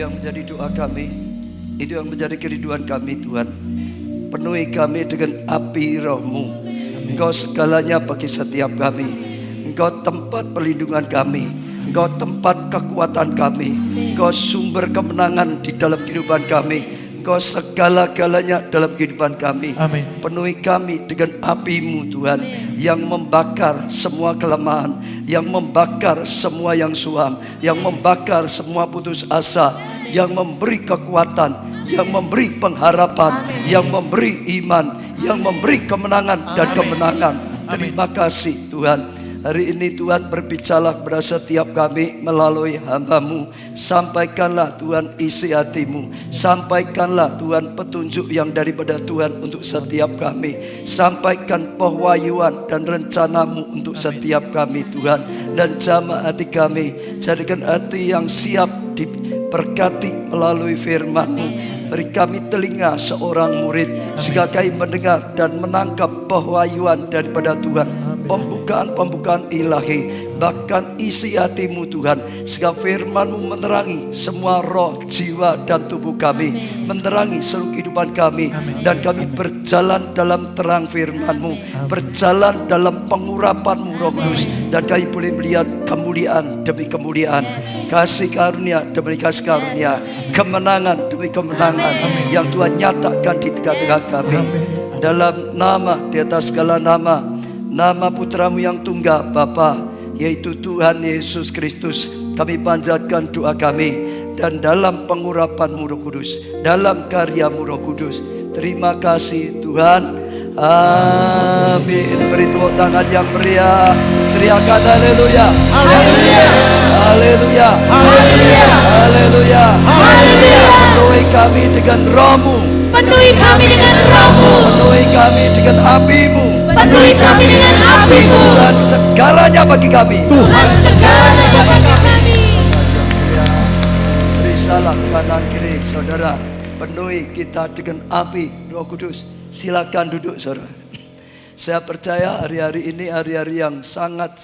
yang menjadi doa kami, itu yang menjadi kerinduan kami Tuhan. Penuhi kami dengan api Roh-Mu. Engkau segalanya bagi setiap kami. Engkau tempat perlindungan kami. Engkau tempat kekuatan kami. Engkau sumber kemenangan di dalam kehidupan kami. Engkau segala-galanya dalam kehidupan kami. Amin. Penuhi kami dengan api-Mu Tuhan, yang membakar semua kelemahan, yang membakar semua yang suam, yang membakar semua putus asa, yang memberi kekuatan, yang memberi pengharapan, yang memberi iman, yang memberi kemenangan dan kemenangan. Terima kasih Tuhan. Hari ini Tuhan berbicara kepada setiap kami melalui hamba-Mu. Sampaikanlah Tuhan isi hati-Mu. Sampaikanlah Tuhan petunjuk yang daripada Tuhan untuk setiap kami. Sampaikan pewahyuan dan rencana-Mu untuk setiap kami Tuhan. Dan jamah hati kami, jadikan hati yang siap diberkati melalui firman-Mu. Beri kami telinga seorang murid, sehingga kami mendengar dan menangkap pewahyuan daripada Tuhan. Pembukaan-pembukaan ilahi, bahkan isi hati-Mu Tuhan, sehingga firman-Mu menerangi semua roh, jiwa dan tubuh kami, menerangi seluruh kehidupan kami. Dan kami berjalan dalam terang firman-Mu, berjalan dalam pengurapan-Mu Roh Kudus. Dan kami boleh melihat kemuliaan demi kemuliaan, kasih karunia demi kasih karunia, kemenangan demi kemenangan yang Tuhan nyatakan di tengah-tengah kami. Dalam nama, di atas segala nama, nama Putra-Mu yang tunggal Bapa, yaitu Tuhan Yesus Kristus, kami panjatkan doa kami. Dan dalam pengurapan-Mu Roh Kudus, dalam karya-Mu Roh Kudus. Terima kasih Tuhan. Amin. Beri tepuk tangan yang meriah. Teriakan haleluya. Haleluya. Haleluya. Haleluya. Haleluya. Haleluya. Penuhi kami dengan Roh-Mu. Penuhi kami dengan Roh-Mu. Penuhi kami dengan api-Mu. Penuhi kami dengan api-Mu. Tuhan segalanya bagi kami. Tuhan segalanya bagi kami. Beri salam kanan kiri saudara. Penuhi kita dengan api Roh Kudus. Silakan duduk saudara. Saya percaya hari-hari ini hari-hari yang sangat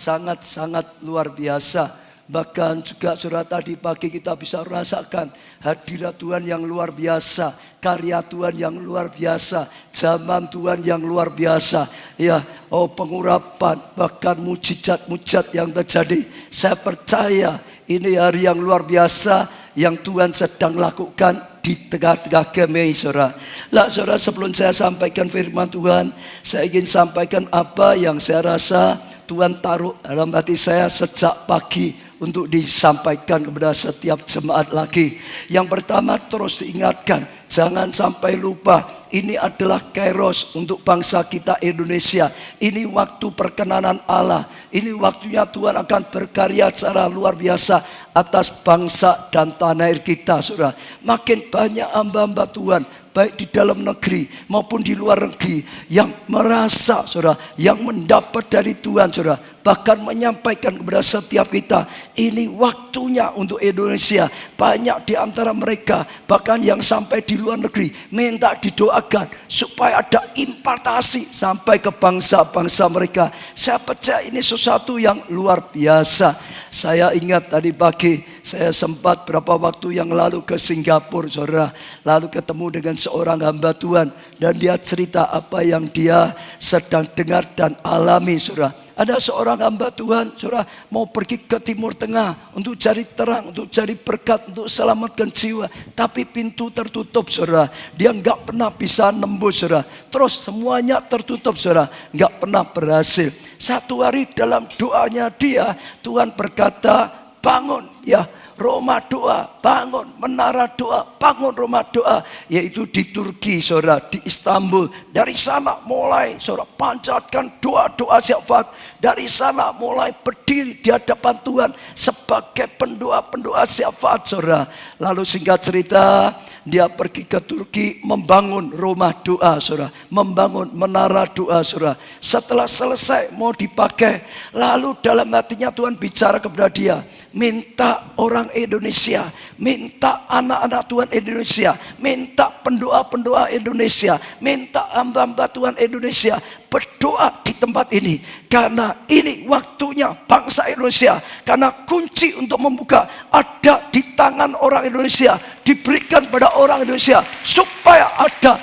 luar biasa. Bahkan juga saudara tadi pagi kita bisa rasakan hadirat Tuhan yang luar biasa, karya Tuhan yang luar biasa, zaman Tuhan yang luar biasa. Ya, pengurapan, bahkan mujizat-mujizat yang terjadi. Saya percaya ini hari yang luar biasa yang Tuhan sedang lakukan di tengah-tengah kami saudara. Lah saudara, sebelum saya sampaikan firman Tuhan, saya ingin sampaikan apa yang saya rasa Tuhan taruh dalam hati saya sejak pagi untuk disampaikan kepada setiap jemaat lagi. Yang pertama, terus diingatkan, jangan sampai lupa, ini adalah kairos untuk bangsa kita Indonesia. Ini waktu perkenanan Allah. Ini waktunya Tuhan akan berkarya secara luar biasa atas bangsa dan tanah air kita saudara. Makin banyak hamba-hamba Tuhan, baik di dalam negeri maupun di luar negeri, yang merasa saudara, yang mendapat dari Tuhan saudara, bahkan menyampaikan kepada setiap kita, ini waktunya untuk Indonesia. Banyak di antara mereka bahkan yang sampai di luar negeri minta didoakan supaya ada impartasi sampai ke bangsa-bangsa mereka. Saya percaya ini sesuatu yang luar biasa. Saya ingat tadi pagi saya sempat berapa waktu yang lalu ke Singapura saudara, lalu ketemu dengan seorang hamba Tuhan, dan dia cerita apa yang dia sedang dengar dan alami saudara. Ada seorang hamba Tuhan saudara mau pergi ke Timur Tengah untuk cari terang, untuk cari berkat, untuk selamatkan jiwa, tapi pintu tertutup saudara. Dia nggak pernah bisa nembus saudara. Terus semuanya tertutup saudara, nggak pernah berhasil. Satu hari dalam doanya dia, Tuhan berkata, bangun ya rumah doa, bangun menara doa, bangun rumah doa, yaitu di Turki saudara, di Istanbul. Dari sana mulai saudara panjatkan doa-doa syafaat. Dari sana mulai berdiri di hadapan Tuhan sebagai pendoa-pendoa syafaat saudara. Lalu singkat cerita, dia pergi ke Turki membangun rumah doa saudara, membangun menara doa saudara. Setelah selesai mau dipakai, lalu dalam hatinya Tuhan bicara kepada dia, minta orang Indonesia, minta anak-anak Tuhan Indonesia, minta pendoa-pendoa Indonesia, minta hamba-hamba Tuhan Indonesia berdoa di tempat ini. Karena ini waktunya bangsa Indonesia. Karena kunci untuk membuka ada di tangan orang Indonesia, diberikan pada orang Indonesia, supaya ada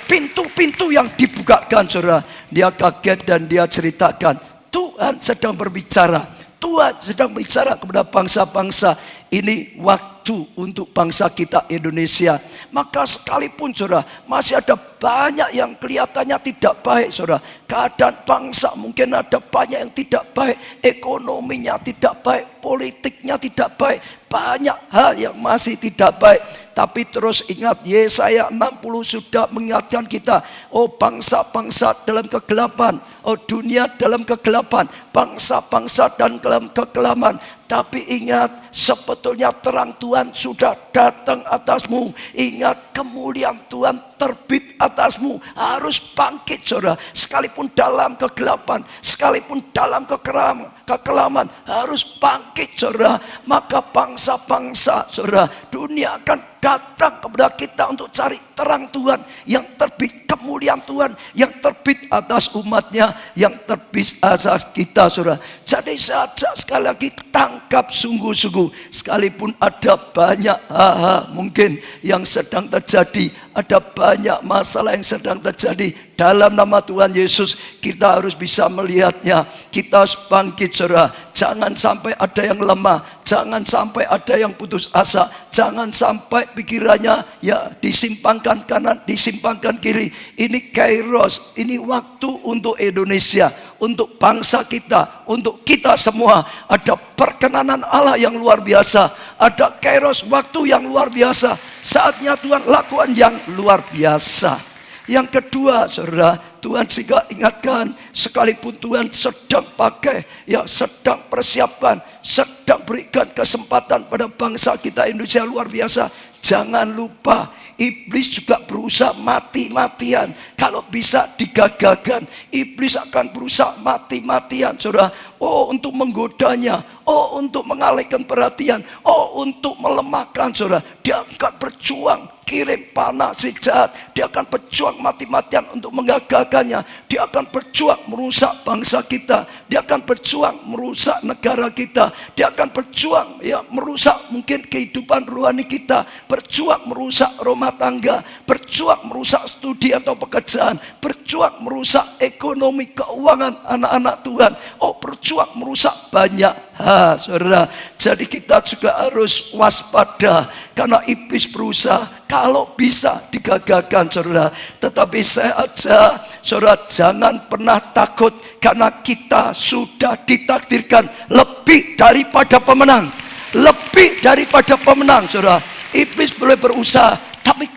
pintu-pintu yang dibukakan. Saudara, dia kaget dan dia ceritakan, Tuhan sedang berbicara. Tuhan sedang bicara kepada bangsa-bangsa. Ini waktu untuk bangsa kita Indonesia. Maka sekalipun saudara, masih ada banyak yang kelihatannya tidak baik saudara. Keadaan bangsa mungkin ada banyak yang tidak baik. Ekonominya tidak baik, politiknya tidak baik. Banyak hal yang masih tidak baik. Tapi terus ingat, Yesaya 60 sudah mengingatkan kita. Oh bangsa-bangsa dalam kegelapan, oh dunia dalam kegelapan, bangsa-bangsa dan dalam kekelaman. Tapi ingat, sebetulnya terang Tuhan sudah datang atasmu. Ingat, kemuliaan Tuhan terbit atasmu. Harus bangkit saudara. Sekalipun dalam kegelapan, sekalipun dalam kekelaman, harus bangkit saudara. Maka bangsa-bangsa saudara, dunia akan datang kepada kita untuk cari terang Tuhan yang terbit, kemuliaan Tuhan yang terbit atas umatnya, yang terbit atas kita saudara. Jadi saya ajak sekali lagi, tangkap sungguh-sungguh. Sekalipun ada banyak hal mungkin yang sedang terjadi, ada banyak masalah yang sedang terjadi, dalam nama Tuhan Yesus kita harus bisa melihatnya. Kita harus bangkit saudara. Jangan sampai ada yang lemah, jangan sampai ada yang putus asa, jangan sampai pikirannya disimpangkan kanan, disimpangkan kiri. Ini kairos, ini waktu untuk Indonesia, untuk bangsa kita, untuk kita semua. Ada perkenanan Allah yang luar biasa, ada kairos waktu yang luar biasa. Saatnya Tuhan lakukan yang luar biasa. Yang kedua saudara, Tuhan juga ingatkan, sekalipun Tuhan sedang pakai, sedang persiapkan, sedang berikan kesempatan pada bangsa kita Indonesia luar biasa. Jangan lupa, iblis juga berusaha mati-matian. Kalau bisa digagalkan, iblis akan berusaha mati-matian saudara. Oh untuk menggodanya, oh untuk mengalihkan perhatian, oh untuk melemahkan saudara. Dia akan berjuang, kirim panah si jahat. Dia akan berjuang mati-matian untuk menggagalkannya. Dia akan berjuang merusak bangsa kita. Dia akan berjuang merusak negara kita. Dia akan berjuang merusak mungkin kehidupan rohani kita. Berjuang merusak rumah tangga. Berjuang merusak studi atau pekerjaan. Berjuang merusak ekonomi keuangan anak-anak Tuhan. Oh berjuang merusak banyak hal saudara. Jadi kita juga harus waspada, karena iblis berusaha kalau bisa digagalkan saudara. Tetapi saya ajak saudara, jangan pernah takut, karena kita sudah ditakdirkan lebih daripada pemenang. Lebih daripada pemenang saudara. Iblis boleh berusaha, tapi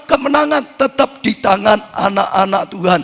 kemenangan tetap di tangan anak-anak Tuhan.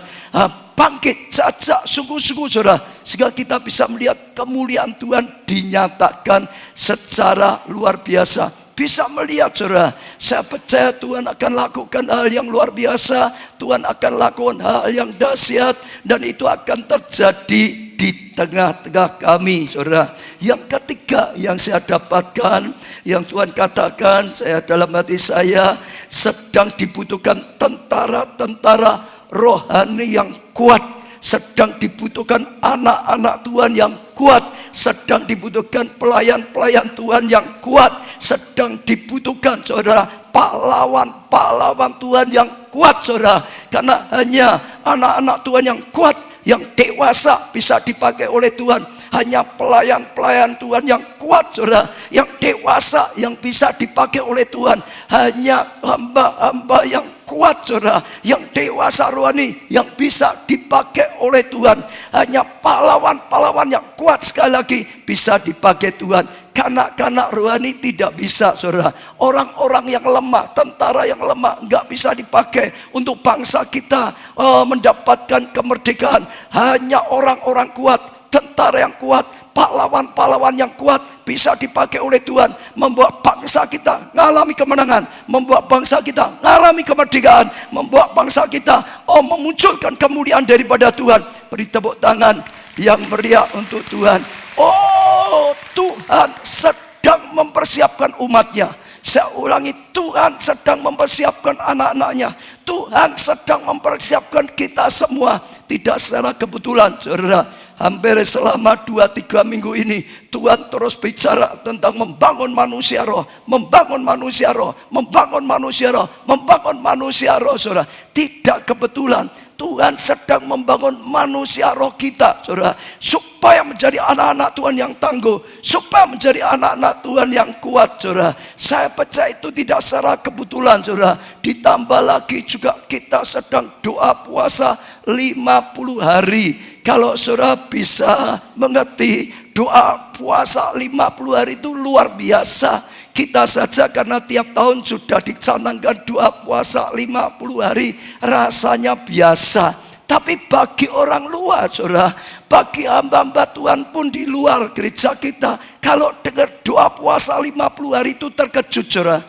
Bangkit saja sungguh-sungguh saudara, sehingga kita bisa melihat kemuliaan Tuhan dinyatakan secara luar biasa. Bisa melihat saudara, saya percaya Tuhan akan lakukan hal yang luar biasa. Tuhan akan lakukan hal yang dahsyat, dan itu akan terjadi di tengah-tengah kami saudara. Yang ketiga yang saya dapatkan, yang Tuhan katakan dalam hati saya, sedang dibutuhkan tentara-tentara rohani yang kuat, sedang dibutuhkan anak-anak Tuhan yang kuat, sedang dibutuhkan pelayan-pelayan Tuhan yang kuat, sedang dibutuhkan saudara pahlawan-pahlawan Tuhan yang kuat saudara. Karena hanya anak-anak Tuhan yang kuat, yang dewasa bisa dipakai oleh Tuhan. Hanya pelayan-pelayan Tuhan yang kuat saudara, yang dewasa yang bisa dipakai oleh Tuhan. Hanya hamba-hamba yang kuat saudara, yang dewasa rohani yang bisa dipakai oleh Tuhan. Hanya pahlawan-pahlawan yang kuat sekali lagi bisa dipakai Tuhan. Kanak-kanak rohani tidak bisa saudara. Orang-orang yang lemah, tentara yang lemah nggak bisa dipakai untuk bangsa kita mendapatkan kemerdekaan. Hanya orang-orang kuat, tentara yang kuat, pahlawan-pahlawan yang kuat bisa dipakai oleh Tuhan, membuat bangsa kita mengalami kemenangan, membuat bangsa kita mengalami kemerdekaan, membuat bangsa kita memunculkan kemuliaan daripada Tuhan. Beri tepuk tangan yang meriah untuk Tuhan. Oh Tuhan mempersiapkan umatnya. Saya ulangi, Tuhan sedang mempersiapkan anak-anaknya. Tuhan sedang mempersiapkan kita semua. Tidak secara kebetulan, saudara. Hampir selama 2-3 minggu ini Tuhan terus bicara tentang membangun manusia roh, membangun manusia roh, membangun manusia roh, membangun manusia roh, saudara. Tidak kebetulan Tuhan sedang membangun manusia roh kita, saudara, supaya menjadi anak-anak Tuhan yang tangguh, supaya menjadi anak-anak Tuhan yang kuat, saudara. Saya percaya itu tidak secara kebetulan, saudara. Ditambah lagi juga kita sedang doa puasa 50 hari. Kalau saudara bisa mengerti, doa puasa 50 hari itu luar biasa. Kita saja karena tiap tahun sudah dicanangkan doa puasa 50 hari, rasanya biasa. Tapi bagi orang luar, saudara, bagi hamba-hamba Tuhan pun di luar gereja kita, kalau dengar doa puasa 50 hari itu terkejut, saudara.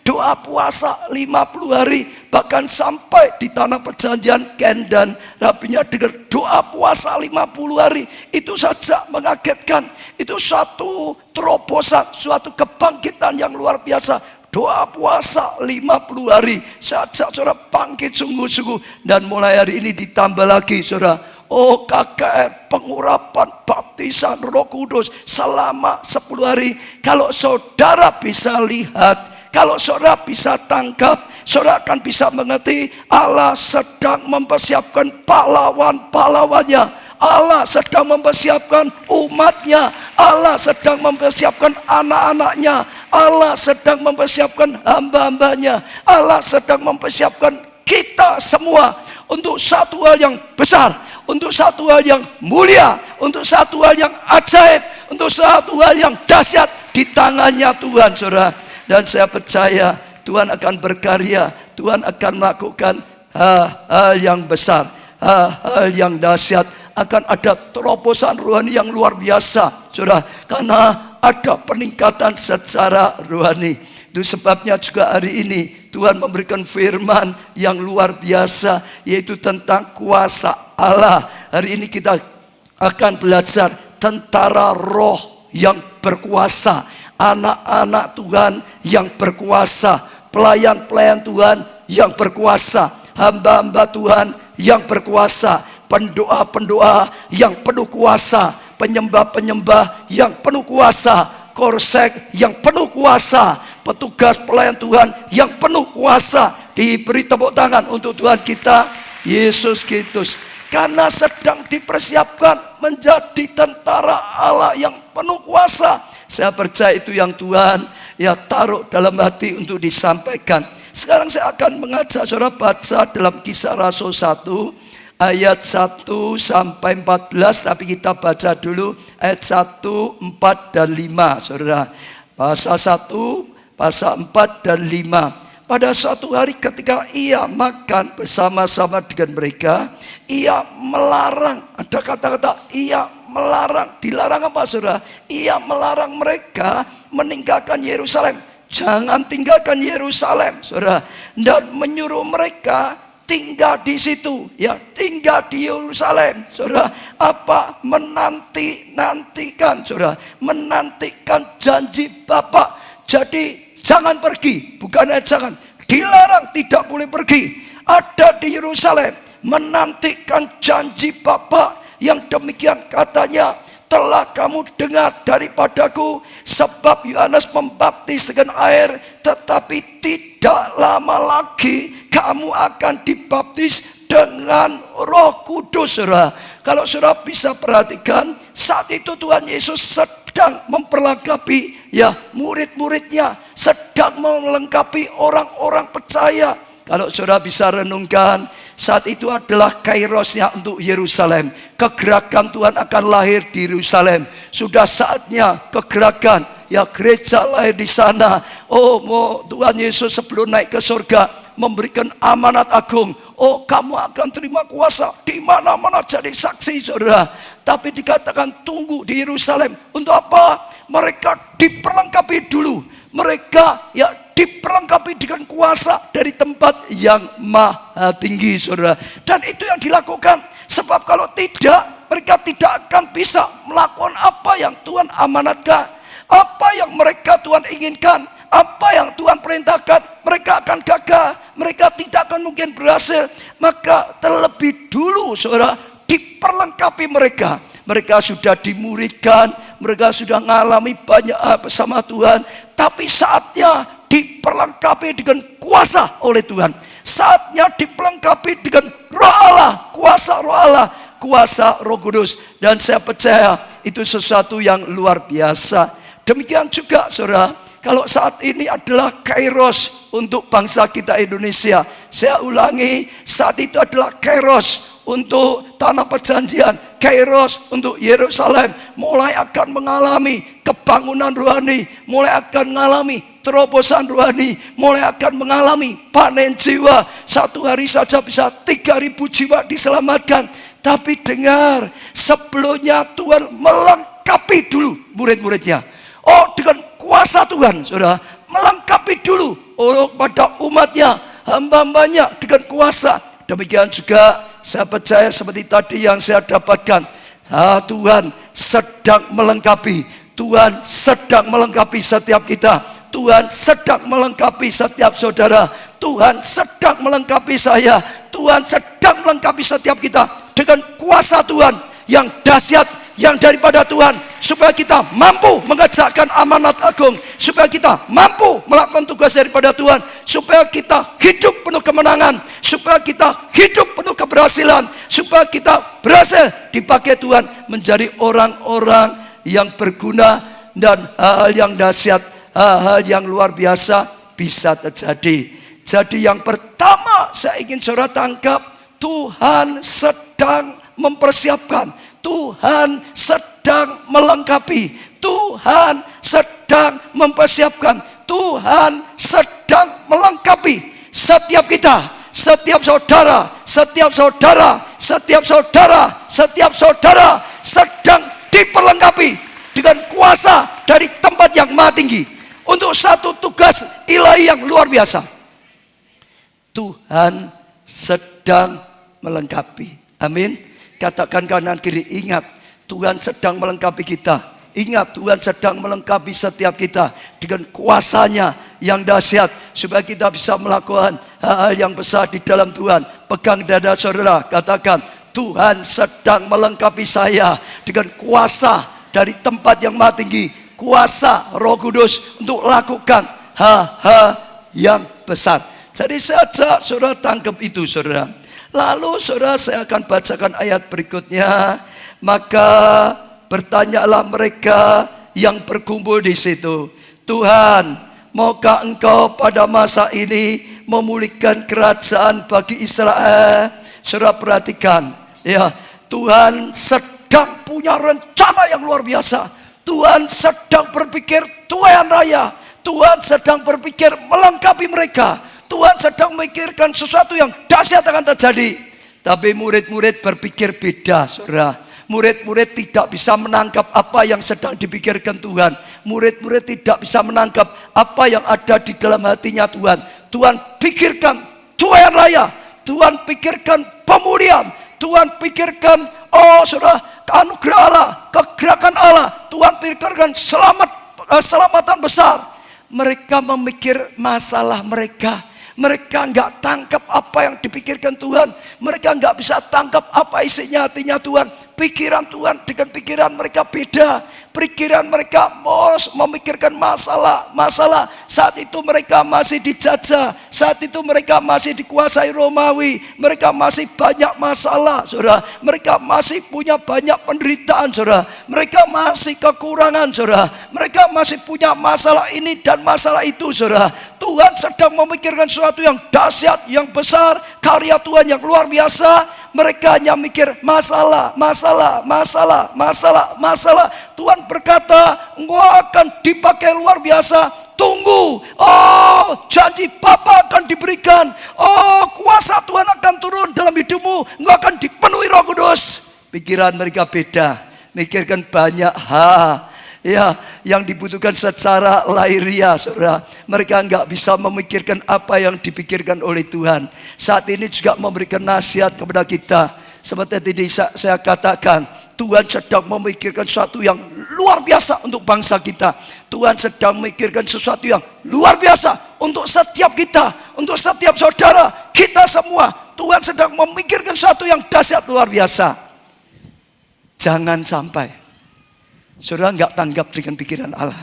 Doa puasa 50 hari, bahkan sampai di tanah perjanjian Kendan, rabinya dengar doa puasa 50 hari, itu saja mengagetkan. Itu suatu terobosan, suatu kebangkitan yang luar biasa. Doa puasa 50 hari, saja saudara bangkit sungguh-sungguh. Dan mulai hari ini ditambah lagi, saudara. Oh, KKR, pengurapan, baptisan, Roh Kudus selama 10 hari. Kalau saudara bisa lihat, kalau saudara bisa tangkap, saudara akan bisa mengerti Allah sedang mempersiapkan pahlawan-pahlawannya. Allah sedang mempersiapkan umatnya. Allah sedang mempersiapkan anak-anaknya. Allah sedang mempersiapkan hamba-hambanya. Allah sedang mempersiapkan kita semua untuk satu hal yang besar, untuk satu hal yang mulia, untuk satu hal yang ajaib, untuk satu hal yang dahsyat di tangannya Tuhan, saudara. Dan saya percaya Tuhan akan berkarya, Tuhan akan melakukan hal-hal yang besar, hal-hal yang dahsyat. Akan ada terobosan rohani yang luar biasa, saudara, karena ada peningkatan secara rohani. Itu sebabnya juga hari ini Tuhan memberikan firman yang luar biasa, yaitu tentang kuasa Allah. Hari ini kita akan belajar tentara roh yang berkuasa, anak-anak Tuhan yang berkuasa, pelayan-pelayan Tuhan yang berkuasa, hamba-hamba Tuhan yang berkuasa, pendoa-pendoa yang penuh kuasa, penyembah-penyembah yang penuh kuasa, korsek yang penuh kuasa, petugas pelayan Tuhan yang penuh kuasa. Diberi tepuk tangan untuk Tuhan kita Yesus Kristus, karena sedang dipersiapkan menjadi tentara Allah yang penuh kuasa. Saya percaya itu yang Tuhan taruh dalam hati untuk disampaikan. Sekarang saya akan mengajak saudara baca dalam Kisah Rasul 1 ayat 1 sampai 14, tapi kita baca dulu ayat 1, 4 dan 5, saudara. Pasal 1, pasal 4 dan 5. Pada suatu hari ketika ia makan bersama-sama dengan mereka, ia melarang, ada kata-kata ia melarang. Dilarang apa, saudara? Ia melarang mereka meninggalkan Yerusalem. Jangan tinggalkan Yerusalem, saudara. Dan menyuruh mereka tinggal di situ, tinggal di Yerusalem, saudara. Apa? Menantikan, saudara. Menantikan janji Bapa. Jadi jangan pergi, bukannya jangan, dilarang, tidak boleh pergi. Ada di Yerusalem, menantikan janji Bapa. Yang demikian katanya, telah kamu dengar daripadaku, sebab Yohanes membaptis dengan air, tetapi tidak lama lagi kamu akan dibaptis dengan Roh Kudus, saudara. Kalau saudara bisa perhatikan, saat itu Tuhan Yesus sedang memperlengkapi murid-muridnya, sedang melengkapi orang-orang percaya. Kalau saudara bisa renungkan, saat itu adalah kairosnya untuk Yerusalem. Kegerakan Tuhan akan lahir di Yerusalem. Sudah saatnya kegerakan, gereja lahir di sana. Oh, Tuhan Yesus sebelum naik ke surga memberikan amanat agung. Oh, kamu akan terima kuasa di mana-mana jadi saksi, saudara. Tapi dikatakan tunggu di Yerusalem. Untuk apa? Mereka diperlengkapi dulu. Mereka diperlengkapi dengan kuasa dari tempat yang maha tinggi, saudara. Dan itu yang dilakukan. Sebab kalau tidak, mereka tidak akan bisa melakukan apa yang Tuhan amanatkan. Apa yang mereka Tuhan inginkan, apa yang Tuhan perintahkan, mereka akan gagal, mereka tidak akan mungkin berhasil. Maka terlebih dulu saudara, diperlengkapi mereka. Mereka sudah dimuridkan, mereka sudah mengalami banyak bersama Tuhan. Tapi saatnya diperlengkapi dengan kuasa oleh Tuhan. Saatnya diperlengkapi dengan Roh Allah, kuasa Roh Allah, kuasa Roh Kudus. Dan saya percaya itu sesuatu yang luar biasa. Demikian juga saudara, kalau saat ini adalah kairos untuk bangsa kita Indonesia. Saya ulangi, saat itu adalah kairos untuk tanah perjanjian, kairos untuk Yerusalem. Mulai akan mengalami kebangunan rohani, mulai akan mengalami terobosan rohani, mulai akan mengalami panen jiwa. Satu hari saja bisa 3.000 jiwa diselamatkan. Tapi dengar, sebelumnya Tuhan melengkapi dulu murid-muridnya. Oh, dengan kuasa Tuhan, saudara, melengkapi dulu pada umatnya, hamba-hambanya dengan kuasa. Demikian juga saya percaya seperti tadi yang saya dapatkan, Tuhan sedang melengkapi, Tuhan sedang melengkapi setiap kita, Tuhan sedang melengkapi setiap saudara, Tuhan sedang melengkapi saya, Tuhan sedang melengkapi setiap kita dengan kuasa Tuhan yang dahsyat, yang daripada Tuhan, supaya kita mampu mengerjakan amanat agung, supaya kita mampu melakukan tugas daripada Tuhan, supaya kita hidup penuh kemenangan, supaya kita hidup penuh keberhasilan, supaya kita berhasil dipakai Tuhan menjadi orang-orang yang berguna, dan hal yang dahsyat, hal yang luar biasa bisa terjadi. Jadi yang pertama saya ingin saudara tangkap, Tuhan sedang mempersiapkan, Tuhan sedang melengkapi, Tuhan sedang mempersiapkan, Tuhan sedang melengkapi setiap kita, setiap saudara, setiap saudara, setiap saudara, setiap saudara sedang diperlengkapi dengan kuasa dari tempat yang maha tinggi untuk satu tugas ilahi yang luar biasa. Tuhan sedang melengkapi. Amin. Katakan kanan kiri, ingat Tuhan sedang melengkapi kita. Ingat Tuhan sedang melengkapi setiap kita dengan kuasanya yang dahsyat, supaya kita bisa melakukan hal yang besar di dalam Tuhan. Pegang dada saudara, katakan, Tuhan sedang melengkapi saya dengan kuasa dari tempat yang maha tinggi, kuasa Roh Kudus untuk lakukan hal-hal yang besar. Jadi saya ajak saudara tangkap itu saudara. Lalu saudara, saya akan bacakan ayat berikutnya. Maka bertanyalah mereka yang berkumpul di situ, Tuhan, maukah Engkau pada masa ini memulihkan kerajaan bagi Israel? Saudara perhatikan, ya, Tuhan sedang punya rencana yang luar biasa. Tuhan sedang berpikir tuaian raya. Tuhan sedang berpikir melengkapi mereka. Tuhan sedang memikirkan sesuatu yang dahsyat akan terjadi. Tapi murid-murid berpikir beda, saudara. Murid-murid tidak bisa menangkap apa yang sedang dipikirkan Tuhan. Murid-murid tidak bisa menangkap apa yang ada di dalam hatinya Tuhan. Tuhan pikirkan tuaian raya. Tuhan pikirkan pemulihan. Tuhan pikirkan, oh saudara, anugerah Allah, kegerakan Allah. Tuhan pikirkan selamatan besar. Mereka memikir masalah mereka. Mereka nggak tangkap apa yang dipikirkan Tuhan. Mereka nggak bisa tangkap apa isinya hatinya Tuhan. Pikiran Tuhan dengan pikiran mereka beda. Pikiran mereka memikirkan masalah. Saat itu mereka masih dijajah. Saat itu mereka masih dikuasai Romawi. Mereka masih banyak masalah, saudara. Mereka masih punya banyak penderitaan, saudara. Mereka masih kekurangan, saudara. Mereka masih punya masalah ini dan masalah itu, saudara. Tuhan sedang memikirkan sesuatu yang dahsyat, yang besar, karya Tuhan yang luar biasa. Mereka hanya mikir masalah. Tuhan berkata, engkau akan dipakai luar biasa. Tunggu, oh janji Bapa akan diberikan. Oh kuasa Tuhan akan turun dalam hidupmu. Engkau akan dipenuhi Roh Kudus. Pikiran mereka beda, mikirkan banyak hal. Ya, yang dibutuhkan secara lahiriah, saudara. Mereka enggak bisa memikirkan apa yang dipikirkan oleh Tuhan. Saat ini juga memberikan nasihat kepada kita. Seperti tadi saya katakan, Tuhan sedang memikirkan sesuatu yang luar biasa untuk bangsa kita. Tuhan sedang memikirkan sesuatu yang luar biasa untuk setiap kita, untuk setiap saudara, kita semua. Tuhan sedang memikirkan sesuatu yang dahsyat luar biasa. Jangan sampai saudara nggak tanggap dengan pikiran Allah.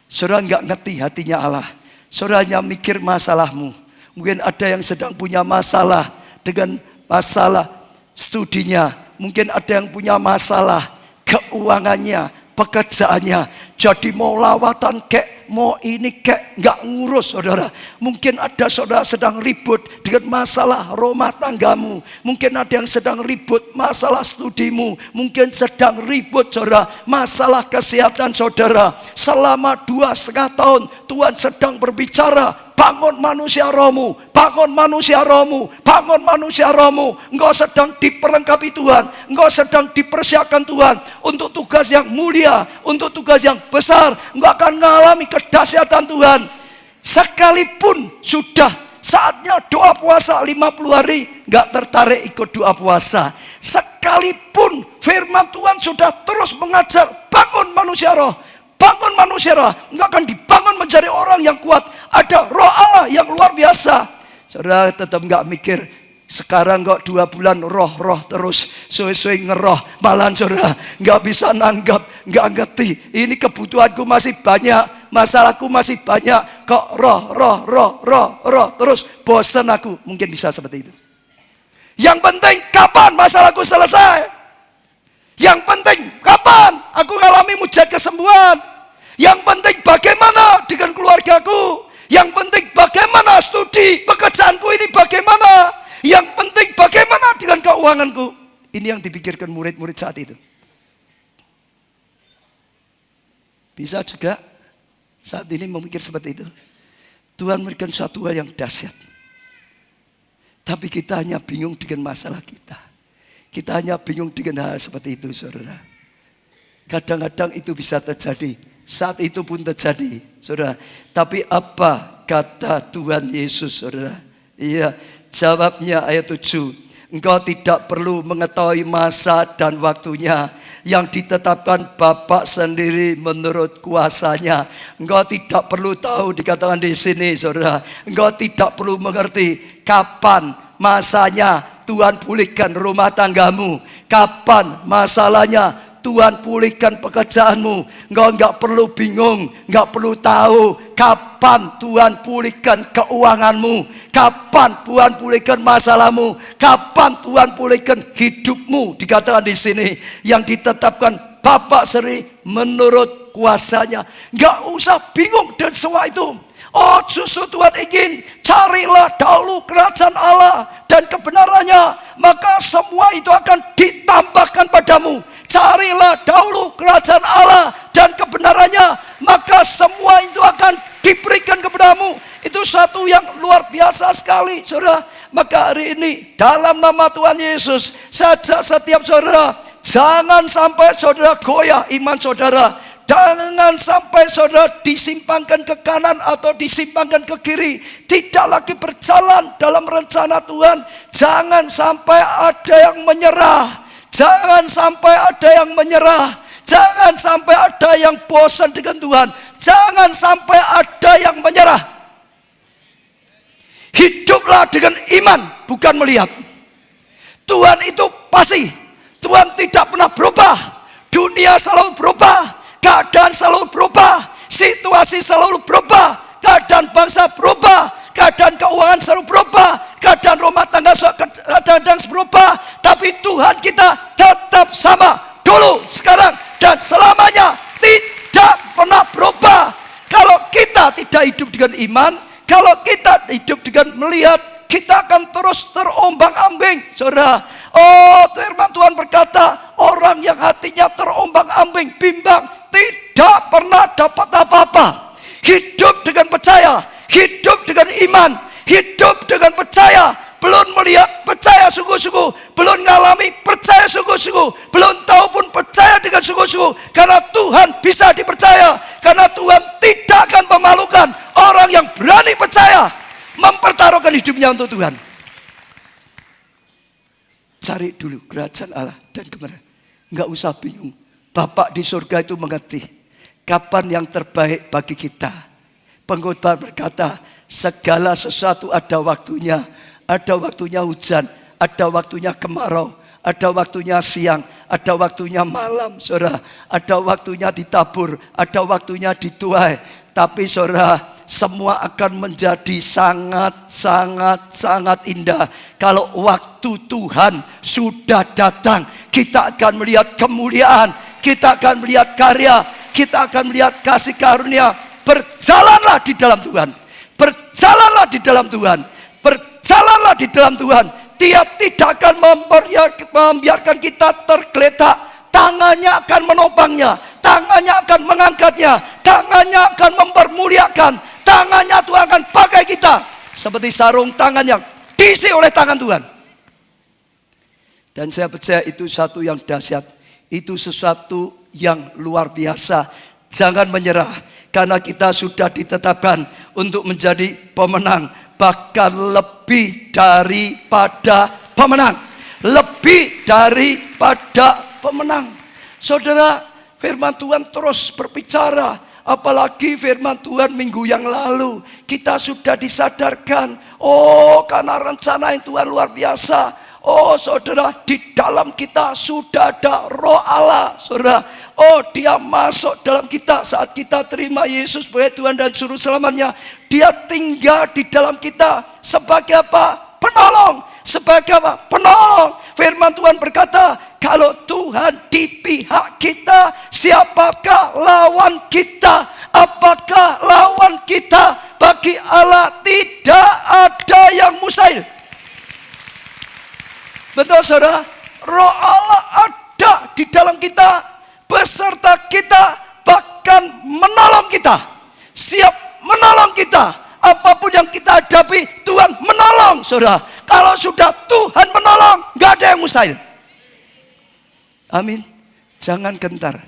Saudara nggak ngerti hatinya Allah. Saudara hanya mikir masalahmu. Mungkin ada yang sedang punya masalah dengan masalah studinya. Mungkin ada yang punya masalah keuangannya, pekerjaannya. Jadi mau lawatan kek, mau ini kek, nggak ngurus saudara. Mungkin ada saudara sedang ribut dengan masalah rumah tanggamu. Mungkin ada yang sedang ribut masalah studimu. Mungkin sedang ribut saudara masalah kesehatan saudara. Selama 2,5 tahun Tuhan sedang berbicara. Bangun manusia rohmu, bangun manusia rohmu, bangun manusia rohmu. Engkau sedang diperlengkapi Tuhan, engkau sedang dipersiapkan Tuhan untuk tugas yang mulia, untuk tugas yang besar. Engkau akan mengalami kedahsyatan Tuhan. Sekalipun sudah saatnya doa puasa 50 hari, enggak tertarik ikut doa puasa. Sekalipun firman Tuhan sudah terus mengajar, bangun manusia roh. Bangun manusia roh, engkau akan dibangun menjadi orang yang kuat. Ada roh Allah yang luar biasa. Saudara tetap enggak mikir, sekarang kok 2 bulan roh terus, suwe-suwe ngeroh. Malahan saudara enggak bisa nanggap, enggak ngerti. Ini kebutuhanku masih banyak, masalahku masih banyak. Kok roh terus, bosan aku. Mungkin bisa seperti itu. Yang penting kapan masalahku selesai? Yang penting kapan aku mengalami mujizat kesembuhan. Yang penting bagaimana dengan keluargaku. Yang penting bagaimana studi pekerjaanku ini bagaimana. Yang penting bagaimana dengan keuanganku. Ini yang dipikirkan murid-murid saat itu. Bisa juga saat ini memikir seperti itu. Tuhan memberikan suatu hal yang dahsyat. Tapi kita hanya bingung dengan masalah kita. Kita hanya bingung dengan hal seperti itu, saudara. Kadang-kadang itu bisa terjadi. Saat itu pun terjadi, saudara. Tapi apa kata Tuhan Yesus, saudara? Iya, jawabnya ayat 7. Engkau tidak perlu mengetahui masa dan waktunya yang ditetapkan Bapa sendiri menurut kuasanya. Engkau tidak perlu tahu, dikatakan di sini, saudara. Engkau tidak perlu mengerti kapan masanya Tuhan pulihkan rumah tanggamu. Kapan masalahnya Tuhan pulihkan pekerjaanmu. Engkau enggak perlu bingung, enggak perlu tahu kapan Tuhan pulihkan keuanganmu, kapan Tuhan pulihkan masalahmu, kapan Tuhan pulihkan hidupmu. Dikatakan di sini yang ditetapkan Bapa sendiri menurut kuasanya. Enggak usah bingung dan semua itu. Oh, justru Tuhan ingin carilah dahulu kerajaan Allah dan kebenarannya, maka semua itu akan ditambahkan padamu. Carilah dahulu kerajaan Allah dan kebenarannya, maka semua itu akan diberikan kepadamu. Itu satu yang luar biasa sekali, saudara. Maka hari ini dalam nama Tuhan Yesus, saja setiap saudara, jangan sampai saudara goyah iman saudara. Jangan sampai saudara disimpangkan ke kanan atau disimpangkan ke kiri. Tidak lagi berjalan dalam rencana Tuhan. Jangan sampai ada yang menyerah. Jangan sampai ada yang menyerah. Jangan sampai ada yang bosan dengan Tuhan. Jangan sampai ada yang menyerah. Hiduplah dengan iman, bukan melihat. Tuhan itu pasti. Tuhan tidak pernah berubah. Dunia selalu berubah. Keadaan selalu berubah, situasi selalu berubah, keadaan bangsa berubah, keadaan keuangan selalu berubah, keadaan rumah tangga kadang-kadang berubah, tapi Tuhan kita tetap sama dulu, sekarang, dan selamanya tidak pernah berubah. Kalau kita tidak hidup dengan iman, kalau kita hidup dengan melihat, kita akan terus terombang-ambing, saudara. Oh, firman Tuhan berkata, orang yang hatinya terombang-ambing, bimbang, tidak pernah dapat apa-apa. Hidup dengan percaya, hidup dengan iman, hidup dengan percaya. Belum melihat, percaya sungguh-sungguh. Belum mengalami, percaya sungguh-sungguh. Belum tahu pun percaya dengan sungguh-sungguh. Karena Tuhan bisa dipercaya. Karena Tuhan tidak akan memalukan orang yang berani percaya, mempertaruhkan hidupnya untuk Tuhan. Cari dulu kerajaan Allah dan kebenaran. Enggak usah bingung. Bapak di surga itu mengerti kapan yang terbaik bagi kita. Pengkhotbah berkata, segala sesuatu ada waktunya. Ada waktunya hujan, ada waktunya kemarau, ada waktunya siang, ada waktunya malam, saudara. Ada waktunya ditabur, ada waktunya dituai. Tapi saudara, semua akan menjadi sangat indah. Kalau waktu Tuhan sudah datang, kita akan melihat kemuliaan, kita akan melihat karya, kita akan melihat kasih karunia. Berjalanlah di dalam Tuhan, berjalanlah di dalam Tuhan, berjalanlah di dalam Tuhan. Dia tidak akan membiarkan kita tergeletak. Tangannya akan menopangnya, tangannya akan mengangkatnya, tangannya akan mempermuliakan, tangannya Tuhan akan pakai kita seperti sarung tangan yang diisi oleh tangan Tuhan. Dan saya percaya itu satu yang dahsyat, itu sesuatu yang luar biasa. Jangan menyerah, karena kita sudah ditetapkan untuk menjadi pemenang, bahkan lebih daripada pemenang, lebih daripada pemenang. Saudara, firman Tuhan terus berbicara. Apalagi firman Tuhan minggu yang lalu kita sudah disadarkan. Oh, karena rencana yang Tuhan luar biasa. Oh saudara, di dalam kita sudah ada Roh Allah, saudara. Oh, dia masuk dalam kita saat kita terima Yesus sebagai Tuhan dan Juru Selamatnya. Dia tinggal di dalam kita sebagai apa? Penolong. Sebagai apa? Penolong. Firman Tuhan berkata, kalau Tuhan di pihak kita, siapakah lawan kita? Apakah lawan kita? Bagi Allah tidak ada yang mustahil. Betul saudara, Roh Allah ada di dalam kita, beserta kita, bahkan menolong kita, siap menolong kita. Apapun yang kita hadapi, Tuhan menolong saudara. Kalau sudah Tuhan menolong, gak ada yang mustahil. Amin. Jangan gentar,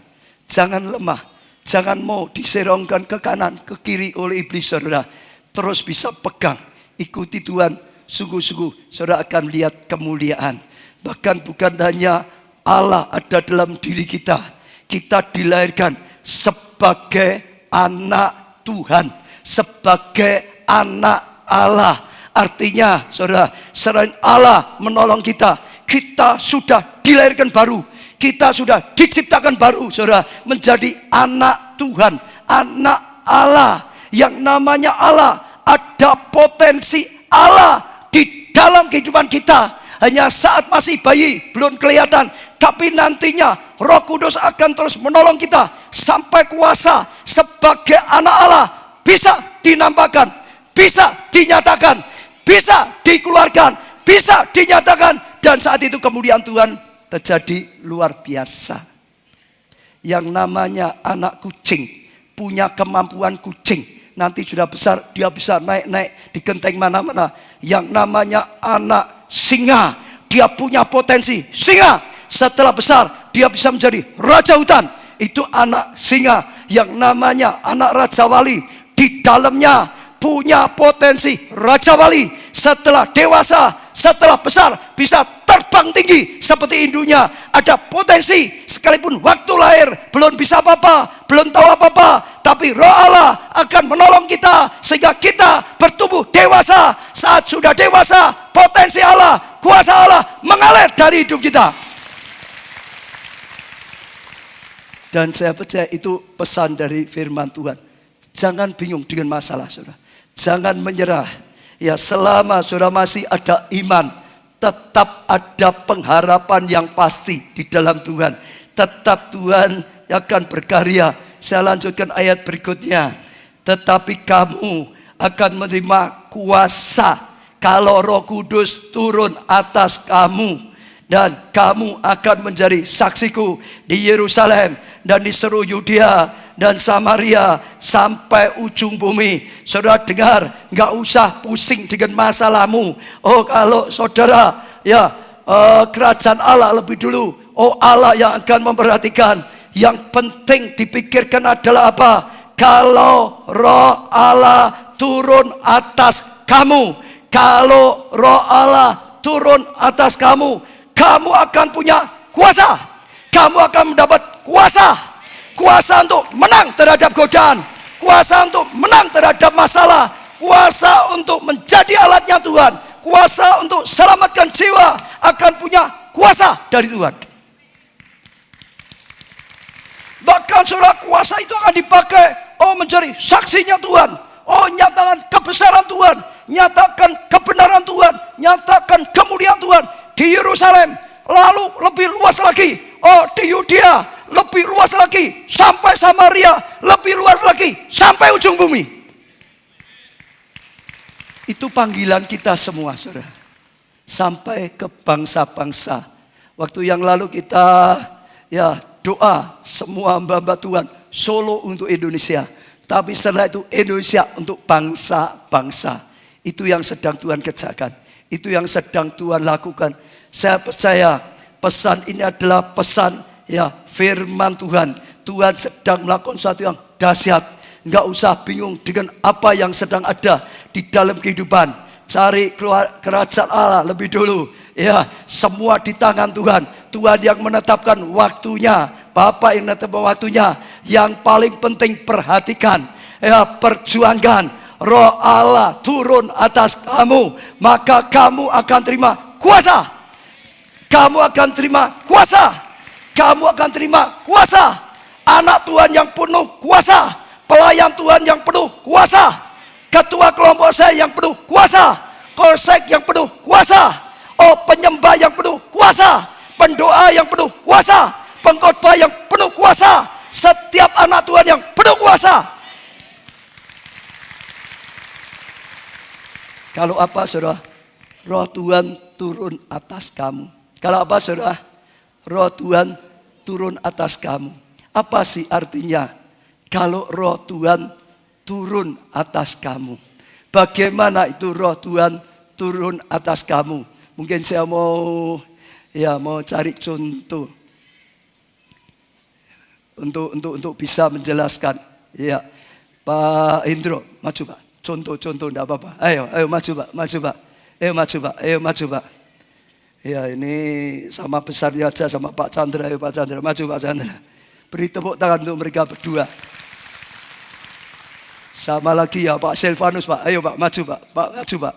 jangan lemah, jangan mau diserongkan ke kanan, ke kiri oleh iblis saudara. Terus bisa pegang, ikuti Tuhan. Sungguh-sungguh saudara akan lihat kemuliaan. Bahkan bukan hanya Allah ada dalam diri kita. Kita dilahirkan sebagai anak Tuhan, sebagai anak Allah. Artinya saudara, selain Allah menolong kita, kita sudah dilahirkan baru. Kita sudah diciptakan baru saudara, menjadi anak Tuhan, anak Allah. Yang namanya Allah, ada potensi Allah di dalam kehidupan kita. Hanya saat masih bayi belum kelihatan, tapi nantinya Roh Kudus akan terus menolong kita sampai kuasa sebagai anak Allah bisa dinampakkan, bisa dinyatakan, bisa dikeluarkan, bisa dinyatakan, dan saat itu kemuliaan Tuhan terjadi luar biasa. Yang namanya anak kucing punya kemampuan kucing. Nanti sudah besar, dia bisa naik-naik di genteng mana-mana. Yang namanya anak singa, dia punya potensi singa. Setelah besar, dia bisa menjadi raja hutan. Itu anak singa. Yang namanya anak raja wali, di dalamnya punya potensi raja wali. Setelah dewasa, setelah besar, bisa terbang tinggi seperti indunya. Ada potensi, sekalipun waktu lahir belum bisa apa-apa, belum tahu apa-apa, tapi Roh Allah akan menolong kita sehingga kita bertumbuh dewasa. Saat sudah dewasa, potensi Allah, kuasa Allah mengalir dari hidup kita. Dan saya percaya itu pesan dari firman Tuhan. Jangan bingung dengan masalah saudara, jangan menyerah. Ya, selama saudara masih ada iman, tetap ada pengharapan yang pasti di dalam Tuhan. Tetap Tuhan akan berkarya. Saya lanjutkan ayat berikutnya. Tetapi kamu akan menerima kuasa kalau Roh Kudus turun atas kamu. Dan kamu akan menjadi saksiku di Yerusalem dan di seluruh Yudea dan Samaria sampai ujung bumi. Saudara dengar, gak usah pusing dengan masalahmu. Oh, kalau saudara kerajaan Allah lebih dulu. Oh, Allah yang akan memperhatikan. Yang penting dipikirkan adalah apa? Kalau Roh Allah turun atas kamu, kalau Roh Allah turun atas kamu, kamu akan punya kuasa. Kamu akan mendapat kuasa. Kuasa untuk menang terhadap godaan. Kuasa untuk menang terhadap masalah. Kuasa untuk menjadi alatnya Tuhan. Kuasa untuk selamatkan jiwa. Akan punya kuasa dari Tuhan. Bahkan saudara, kuasa itu akan dipakai menjadi saksinya Tuhan. Nyatakan kebesaran Tuhan, nyatakan kebenaran Tuhan, nyatakan kemuliaan Tuhan di Yerusalem, lalu lebih luas lagi, di Yudea, lebih luas lagi, sampai Samaria, lebih luas lagi, sampai ujung bumi. Itu panggilan kita semua, saudara. Sampai ke bangsa-bangsa. Waktu yang lalu kita doa semua hamba-hamba Tuhan, Solo untuk Indonesia. Tapi setelah itu Indonesia untuk bangsa-bangsa. Itu yang sedang Tuhan kerjakan. Itu yang sedang Tuhan lakukan. Saya percaya pesan ini adalah pesan firman Tuhan. Tuhan sedang melakukan sesuatu yang dahsyat. Enggak usah bingung dengan apa yang sedang ada di dalam kehidupan. Cari keluar kerajaan Allah lebih dulu. Semua di tangan Tuhan. Tuhan yang menetapkan waktunya. Bapak yang menetapkan waktunya. Yang paling penting perhatikan. Perjuangkan. Roh Allah turun atas kamu. Maka kamu akan terima kuasa. Kamu akan terima kuasa. Kamu akan terima kuasa. Anak Tuhan yang penuh kuasa. Pelayan Tuhan yang penuh kuasa. Ketua kelompok saya yang penuh kuasa. Kolsek yang penuh kuasa. Penyembah yang penuh kuasa. Pendoa yang penuh kuasa. Pengkhotbah yang penuh kuasa. Setiap anak Tuhan yang penuh kuasa. Kalau apa, saudara? Roh Tuhan turun atas kamu. Kalau apa, saudara? Roh Tuhan turun atas kamu. Apa sih artinya kalau roh Tuhan turun atas kamu? Bagaimana itu roh Tuhan turun atas kamu? Mungkin saya mau cari contoh untuk bisa menjelaskan. Pak Indro, maju Pak. Contoh enggak apa-apa. Ayo maju Pak. Maju Pak. Ini sama besarnya aja sama Pak Chandra. Ayo Pak Chandra, maju Pak Chandra. Beri tepuk tangan untuk mereka berdua. Sama lagi Pak Silvanus Pak. Ayo Pak, maju Pak. Maju Pak.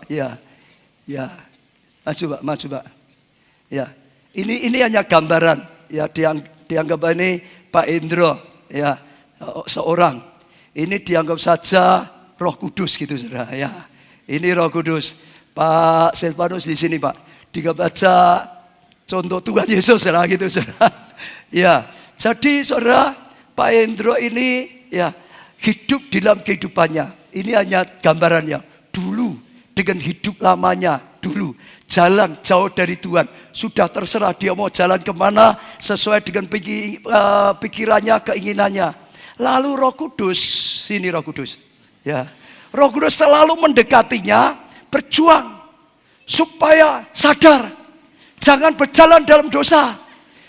Maju Pak. Ini hanya gambaran. Dianggap ini Pak Indro. Seorang. Ini dianggap saja Roh Kudus gitu, saudara. Ini Roh Kudus. Pak Silvanus di sini Pak. Dianggap saja contoh Tuhan Yesus, saudara gitu, saudara. Jadi saudara, Pak Indro ini hidup dalam kehidupannya. Ini hanya gambarannya. Dulu dengan hidup lamanya dulu jalan jauh dari Tuhan. Sudah terserah dia mau jalan kemana sesuai dengan pikirannya, keinginannya. Lalu Roh Kudus, sini Roh Kudus. Roh Kudus selalu mendekatinya, berjuang supaya sadar, jangan berjalan dalam dosa,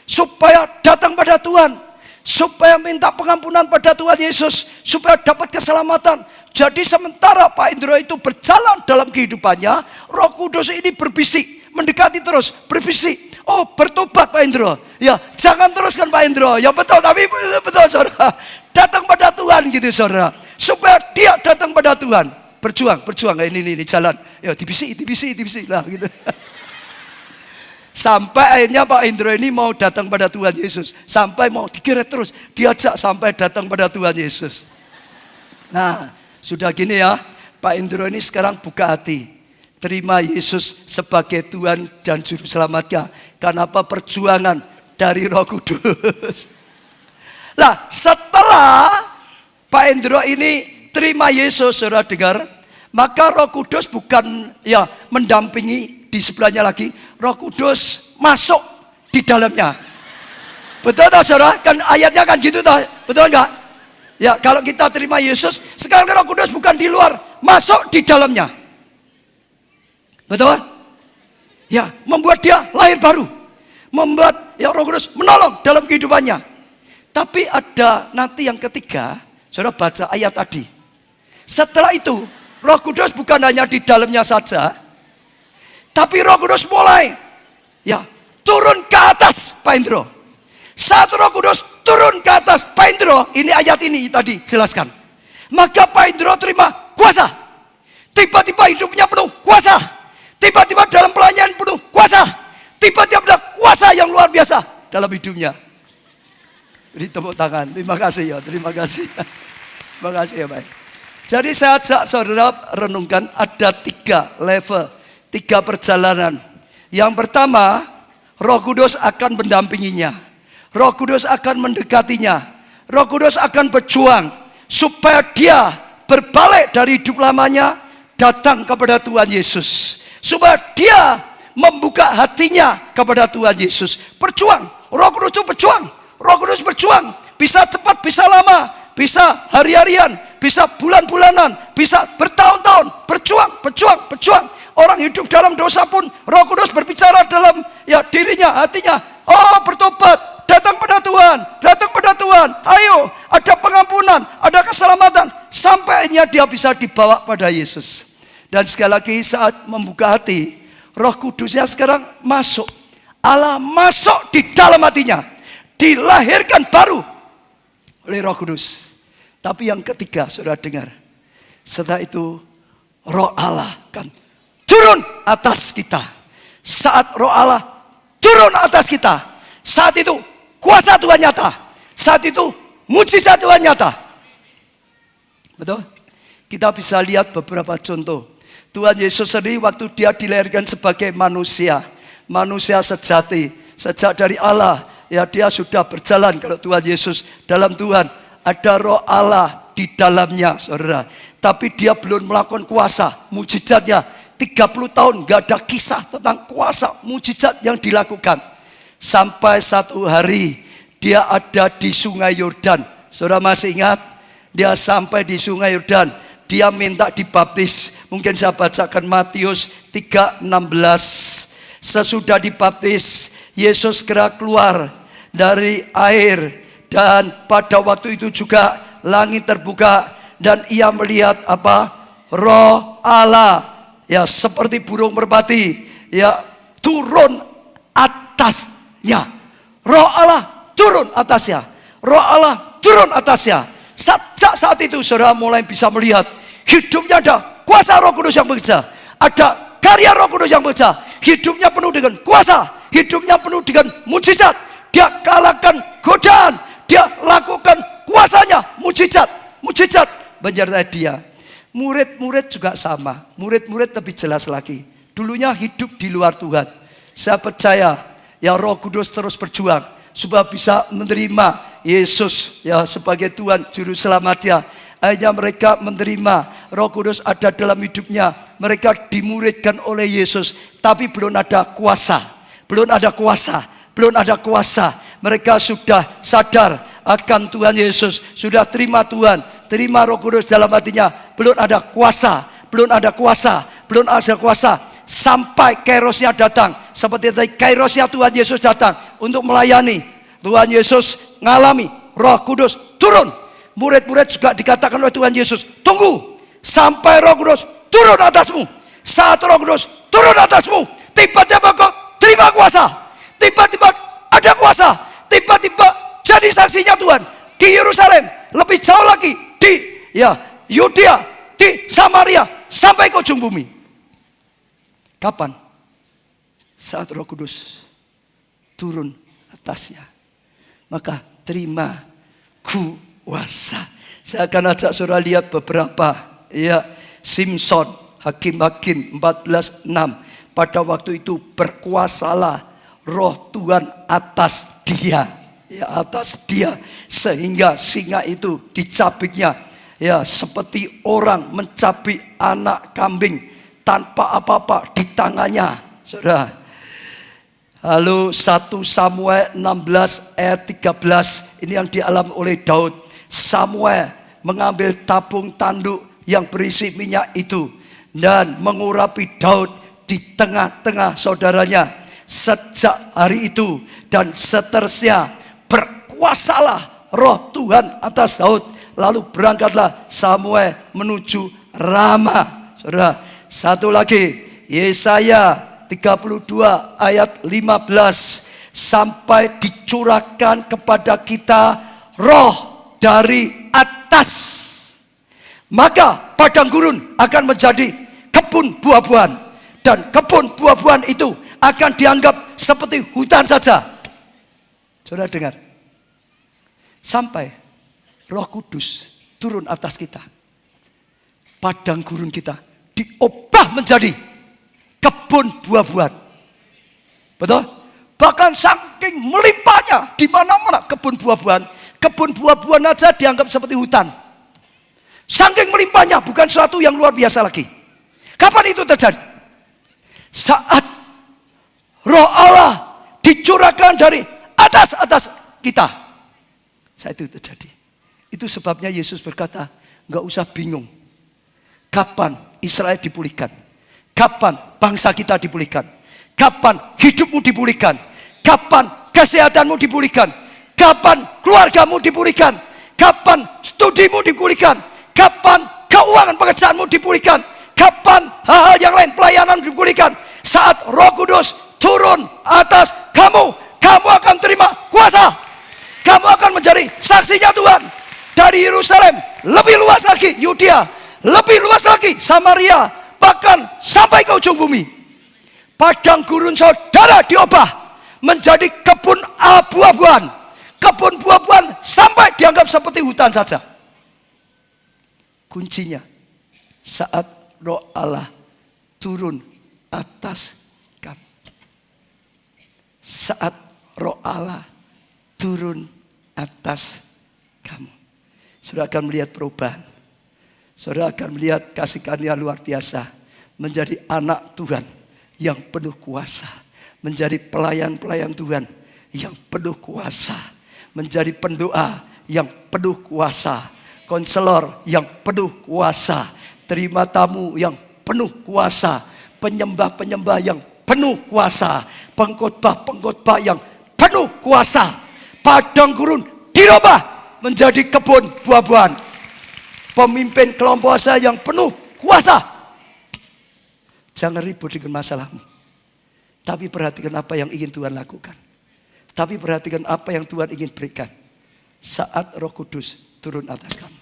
supaya datang pada Tuhan, supaya minta pengampunan pada Tuhan Yesus, supaya dapat keselamatan. Jadi sementara Pak Indro itu berjalan dalam kehidupannya, Roh Kudus ini berbisik, mendekati terus, berbisik. Bertobat Pak Indro. Jangan teruskan Pak Indro. Betul, tapi betul saudara. Datang pada Tuhan gitu saudara. Supaya dia datang pada Tuhan. Berjuang. Ini jalan. Dibisik lah gitu. Sampai akhirnya Pak Indro ini mau datang pada Tuhan Yesus. Sampai mau dikira terus. Diajak sampai datang pada Tuhan Yesus. Nah, sudah gini Pak Indro ini sekarang buka hati. Terima Yesus sebagai Tuhan dan Juru Selamatnya. Karena apa? Perjuangan dari Roh Kudus. Nah, setelah Pak Indro ini terima Yesus, saudara dengar. Maka Roh Kudus bukan mendampingi di sebelahnya lagi. Roh Kudus masuk di dalamnya. Betul tak saudara? Kan ayatnya kan gitu tak? Betul enggak? Kalau kita terima Yesus, sekarang Roh Kudus bukan di luar, masuk di dalamnya. Betul? Membuat dia lahir baru. Membuat Roh Kudus menolong dalam kehidupannya. Tapi ada nanti yang ketiga, saudara baca ayat tadi. Setelah itu, Roh Kudus bukan hanya di dalamnya saja, tapi Roh Kudus mulai turun ke atas Pak Indro. Saat Roh Kudus turun ke atas Pak Indro, ini ayat ini tadi jelaskan. Maka Pak Indro terima kuasa. Tiba-tiba hidupnya penuh kuasa. Tiba-tiba dalam pelayanan penuh kuasa. Tiba-tiba ada kuasa yang luar biasa dalam hidupnya. Beri tepuk tangan. Terima kasih ya, terima kasih. Terima kasih ya Pak. Jadi saya ajak saudara renungkan ada 3 level, 3 perjalanan. Yang pertama, Roh Kudus akan mendampinginya. Roh Kudus akan mendekatinya. Roh Kudus akan berjuang supaya dia berbalik dari hidup lamanya datang kepada Tuhan Yesus. Supaya dia membuka hatinya kepada Tuhan Yesus. Berjuang. Roh Kudus itu berjuang. Roh Kudus berjuang. Bisa cepat, bisa lama, bisa hari-harian, bisa bulan-bulanan, bisa bertahun-tahun. Berjuang. Orang hidup dalam dosa pun Roh Kudus berbicara dalam dirinya, hatinya. Oh, bertobat, datang pada Tuhan. Ayo, ada pengampunan, ada keselamatan. Sampainya dia bisa dibawa pada Yesus. Dan sekali lagi saat membuka hati, Roh Kudusnya sekarang masuk. Allah masuk di dalam hatinya. Dilahirkan baru oleh Roh Kudus. Tapi yang ketiga, saudara dengar. Setelah itu Roh Allah kan turun atas kita. Saat Roh Allah turun atas kita, saat itu kuasa Tuhan nyata. Saat itu mujizat Tuhan nyata. Betul? Kita bisa lihat beberapa contoh. Tuhan Yesus sendiri waktu dia dilahirkan sebagai manusia sejati. Sejak dari Allah, dia sudah berjalan. Kalau Tuhan Yesus dalam Tuhan, ada Roh Allah di dalamnya, saudara. Tapi dia belum melakukan kuasa, mujizatnya. 30 tahun gak ada kisah tentang kuasa, mujizat yang dilakukan. Sampai satu hari dia ada di Sungai Yordan. Saudara masih ingat? Dia sampai di Sungai Yordan. Dia minta dibaptis. Mungkin saya bacakan Matius 3:16. Sesudah dibaptis, Yesus segera keluar dari air. Dan pada waktu itu juga langit terbuka. Dan ia melihat apa? Roh Allah. Ya, seperti burung merpati. Ya, turun atasnya. Roh Allah turun atasnya. Roh Allah turun atasnya. Saat itu saudara mulai bisa melihat hidupnya ada kuasa Roh Kudus yang bekerja. Ada karya Roh Kudus yang bekerja. Hidupnya penuh dengan kuasa. Hidupnya penuh dengan mujizat. Dia kalahkan godaan. Dia lakukan kuasanya. Mujizat menyertai dia. Murid-murid juga sama. Murid-murid lebih jelas lagi. Dulunya hidup di luar Tuhan. Saya percaya ya Roh Kudus terus berjuang supaya bisa menerima Yesus ya sebagai Tuhan Juru Selamatnya. Akhirnya mereka menerima Roh Kudus ada dalam hidupnya. Mereka dimuridkan oleh Yesus, tapi belum ada kuasa. Mereka sudah sadar akan Tuhan Yesus, sudah terima Tuhan, terima Roh Kudus dalam hatinya. Belum ada kuasa. Sampai kairosnya datang. Seperti tadi kairosnya Tuhan Yesus datang untuk melayani. Tuhan Yesus ngalami Roh Kudus turun. Murid-murid juga dikatakan oleh Tuhan Yesus, tunggu sampai Roh Kudus turun atasmu. Saat Roh Kudus turun atasmu, tiba-tiba kau terima kuasa. Tiba-tiba ada kuasa. Tiba-tiba jadi saksinya Tuhan di Yerusalem, lebih jauh lagi di Yudea, di Samaria, sampai ke ujung bumi. Kapan? Saat Roh Kudus turun atasnya, maka terima kuasa. Saya akan ajak saudara lihat beberapa Simson, Hakim-Hakim 14:6. Pada waktu itu berkuasalah Roh Tuhan atas dia, sehingga singa itu dicabiknya seperti orang mencabik anak kambing tanpa apa-apa di tangannya, saudara. Lalu 1 Samuel 16 ayat 13, ini yang dialami oleh Daud. Samuel mengambil tabung tanduk yang berisi minyak itu dan mengurapi Daud di tengah-tengah saudaranya. Sejak hari itu dan seterusnya berkuasalah Roh Tuhan atas Daud. Lalu berangkatlah Samuel menuju Rama. Saudara, satu lagi Yesaya 32 ayat 15, sampai dicurahkan kepada kita roh dari atas, maka padang gurun akan menjadi kebun buah-buahan, dan kebun buah-buahan itu akan dianggap seperti hutan saja. Saudara dengar, sampai Roh Kudus turun atas kita, padang gurun kita diubah menjadi kebun buah-buahan. Betul? Bahkan saking melimpahnya, di mana-mana kebun buah-buahan aja dianggap seperti hutan. Saking melimpahnya, bukan sesuatu yang luar biasa lagi. Kapan itu terjadi? Saat Roh Allah dicurahkan dari atas kita. Saat itu terjadi. Itu sebabnya Yesus berkata, nggak usah bingung. Kapan Israel dipulihkan? Kapan bangsa kita dipulihkan? Kapan hidupmu dipulihkan? Kapan kesehatanmu dipulihkan? Kapan keluargamu dipulihkan? Kapan studimu dipulihkan? Kapan keuangan pekerjaanmu dipulihkan? Kapan hal-hal yang lain, pelayanan dipulihkan? Saat Roh Kudus turun atas kamu, kamu akan terima kuasa. Kamu akan menjadi saksinya Tuhan. Dari Yerusalem, lebih luas lagi Yudea, lebih luas lagi Samaria, bahkan sampai ke ujung bumi. Padang gurun saudara diubah menjadi kebun buah-buahan. Kebun buah-buahan sampai dianggap seperti hutan saja. Kuncinya saat Roh Allah turun atas kamu. Saat Roh Allah turun atas kamu, saudara akan melihat perubahan. Saudara akan melihat kasih karunia luar biasa. Menjadi anak Tuhan yang penuh kuasa. Menjadi pelayan-pelayan Tuhan yang penuh kuasa. Menjadi pendoa yang penuh kuasa. Konselor yang penuh kuasa. Terima tamu yang penuh kuasa. Penyembah-penyembah yang penuh kuasa. Pengkhotbah-pengkhotbah yang penuh kuasa. Padang gurun dirubah menjadi kebun buah-buahan. Pemimpin kelompok saya yang penuh kuasa. Jangan ribut dengan masalahmu, tapi perhatikan apa yang ingin Tuhan lakukan. Tapi perhatikan apa yang Tuhan ingin berikan. Saat Roh Kudus turun atas kamu,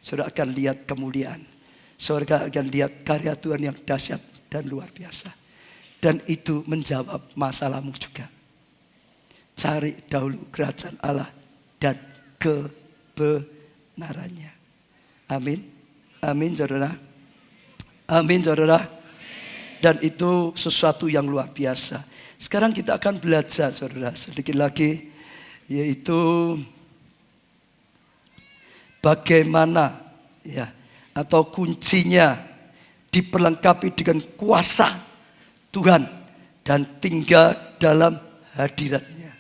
saudara akan lihat kemuliaan. Saudara akan lihat karya Tuhan yang dahsyat dan luar biasa. Dan itu menjawab masalahmu juga. Cari dahulu kerajaan Allah dan kebenarannya. Amin. Amin saudara. Amin saudara. Dan itu sesuatu yang luar biasa. Sekarang kita akan belajar saudara sedikit lagi, yaitu bagaimana ya, atau kuncinya diperlengkapi dengan kuasa Tuhan dan tinggal dalam hadiratnya.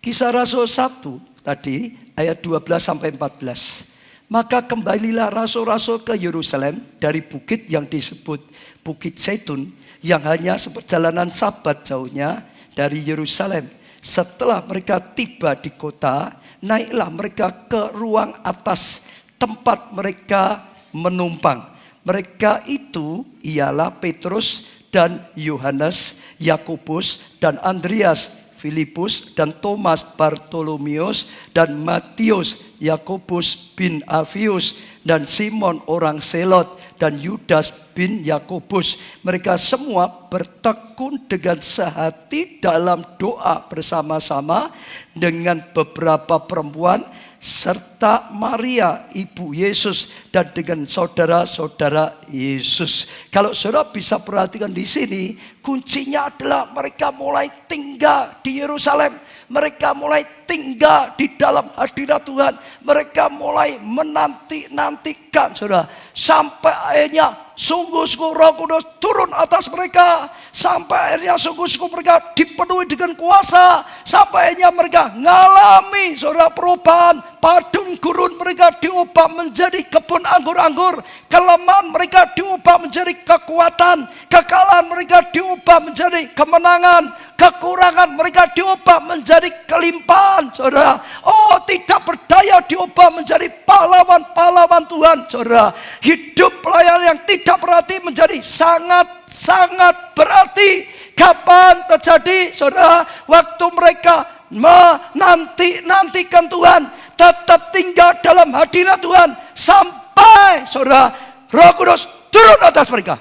Kisah Rasul 1 tadi ayat 12 sampai 14. Maka kembalilah rasul-rasul ke Yerusalem dari bukit yang disebut Bukit Zaitun, yang hanya seperjalanan sabat jauhnya dari Yerusalem. Setelah mereka tiba di kota, naiklah mereka ke ruang atas tempat mereka menumpang. Mereka itu ialah Petrus dan Yohanes, Yakobus dan Andreas, Filipus dan Thomas, Bartolomeus dan Matius, Yakobus bin Alfius dan Simon orang Selot dan Yudas bin Yakobus. Mereka semua bertekun dengan sehati dalam doa bersama-sama dengan beberapa perempuan serta Maria ibu Yesus dan dengan saudara-saudara Yesus. Kalau saudara bisa perhatikan di sini, kuncinya adalah mereka mulai tinggal di Yerusalem. Mereka mulai tinggal di dalam hadirat Tuhan. Mereka mulai menanti-nantikan saudara, sampai akhirnya sungguh-sungguh Roh Kudus turun atas mereka. Sampai akhirnya sungguh-sungguh mereka dipenuhi dengan kuasa. Sampai akhirnya mereka ngalami saudara perubahan. Padang gurun mereka diubah menjadi kebun anggur-anggur. Kelemahan mereka diubah menjadi kekuatan. Kekalahan mereka diubah menjadi kemenangan. kekurangan mereka diubah menjadi kelimpahan, saudara. Oh, tidak berdaya diubah menjadi pahlawan-pahlawan Tuhan, saudara. Hidup pelayan yang tidak berarti menjadi sangat-sangat berarti. Kapan terjadi, saudara? Waktu mereka menantikan Tuhan, tetap tinggal dalam hadirat Tuhan sampai, saudara, Roh Kudus turun atas mereka.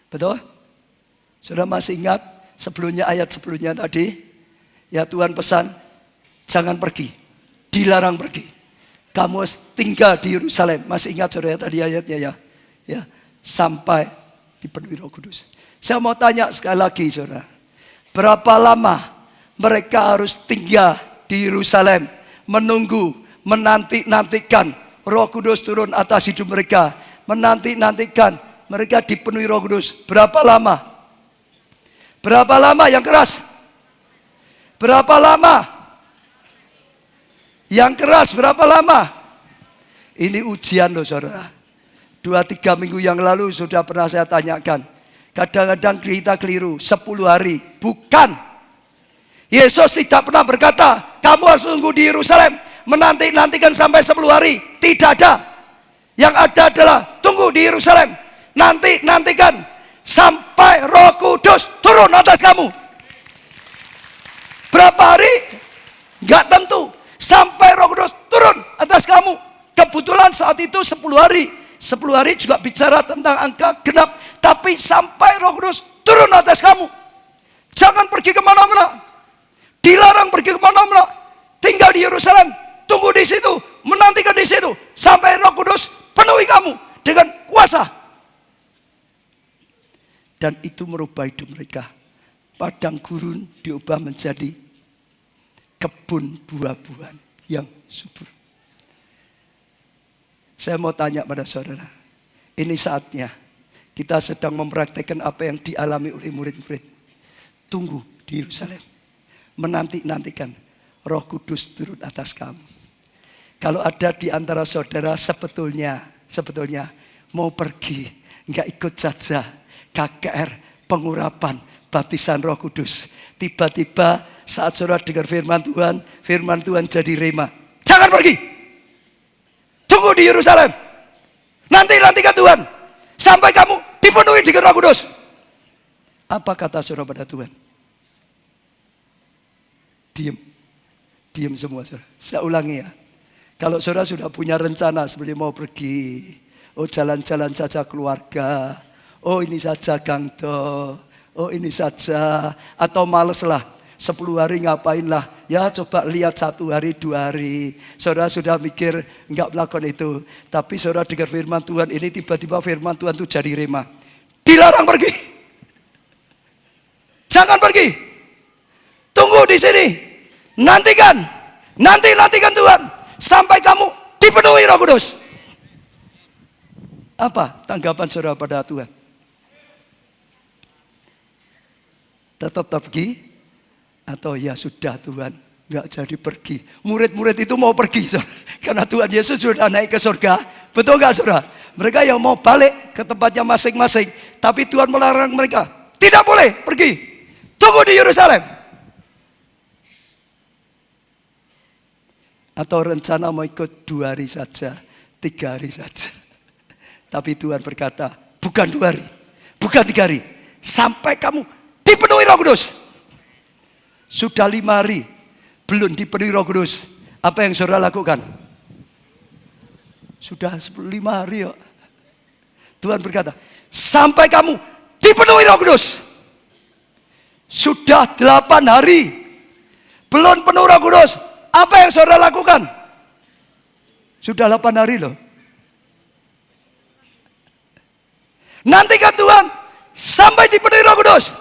Betul? Saudara masih ingat ayat sebelumnya tadi? Ya, Tuhan pesan, jangan pergi, dilarang pergi. Kamu harus tinggal di Yerusalem. Masih ingat saudara tadi ayatnya ya? Ya, sampai dipenuhi Roh Kudus. Saya mau tanya sekali lagi, saudara. Berapa lama mereka harus tinggal di Yerusalem, menunggu, menantikan Roh Kudus turun atas hidup mereka, menantikan mereka dipenuhi Roh Kudus? Berapa lama? Berapa lama yang keras? Berapa lama? Yang keras berapa lama? Ini ujian loh, saudara. 2-3 minggu yang lalu sudah pernah saya tanyakan. Kadang-kadang kita keliru, 10 hari. Bukan. Yesus tidak pernah berkata, kamu harus tunggu di Yerusalem, menantikan sampai 10 hari. Tidak ada. Yang ada adalah tunggu di Yerusalem, nantikan sampai Roh Kudus turun atas kamu. Berapa hari? Enggak tentu. Sampai Roh Kudus turun atas kamu. Kebetulan saat itu 10 hari. 10 hari juga bicara tentang angka genap. Tapi sampai Roh Kudus turun atas kamu. Jangan pergi kemana-mana. Dilarang pergi kemana-mana. Tinggal di Yerusalem. Tunggu di situ. Menantikan di situ. Sampai Roh Kudus penuhi kamu dengan kuasa. Dan itu merubah hidup mereka. Padang gurun diubah menjadi kebun buah-buahan yang subur. Saya mau tanya pada saudara, ini saatnya kita sedang mempraktekkan apa yang dialami oleh murid-murid. Tunggu di Yerusalem, menantikan Roh Kudus turun atas kamu. Kalau ada di antara saudara sebetulnya mau pergi, nggak ikut saja KKR pengurapan baptisan Roh Kudus. Tiba-tiba saat saudara dengar firman Tuhan jadi rema. Jangan pergi. Tunggu di Yerusalem. Nantikan Tuhan. Sampai kamu dipenuhi dengan Roh Kudus. Apa kata saudara pada Tuhan? Diam semua saudara. Saya ulangi ya. Kalau saudara sudah punya rencana sebelum mau pergi. Oh, jalan-jalan saja keluarga. Oh, ini saja gangdo. Oh, ini saja. Atau males lah. 10 hari ngapain lah. Ya coba lihat 1 hari 2 hari. Saudara sudah mikir enggak melakukan itu. Tapi saudara dengar firman Tuhan ini, tiba-tiba firman Tuhan itu jadi rema. Dilarang pergi. Jangan pergi. Tunggu di sini. Nantikan Tuhan. Sampai kamu dipenuhi Roh Kudus. Apa tanggapan saudara pada Tuhan? Tetap pergi? Atau ya sudah Tuhan, nggak jadi pergi. Murid-murid itu mau pergi, saudara. Karena Tuhan Yesus sudah naik ke surga. Betul nggak saudara? Mereka yang mau balik ke tempatnya masing-masing. Tapi Tuhan melarang mereka. Tidak boleh pergi. Tunggu di Yerusalem. Atau rencana mau ikut 2 hari saja, 3 hari saja. Tapi Tuhan berkata, bukan 2 hari, bukan 3 hari. Sampai kamu dipenuhi Roh Kudus. Sudah 5 hari belum dipenuhi Roh Kudus. Apa yang saudara lakukan? Sudah 5 hari ya. Tuhan berkata, sampai kamu dipenuhi Roh Kudus. Sudah 8 hari belum penuh Roh Kudus. Apa yang saudara lakukan? Sudah 8 hari loh. Nantikan Tuhan sampai dipenuhi Roh Kudus.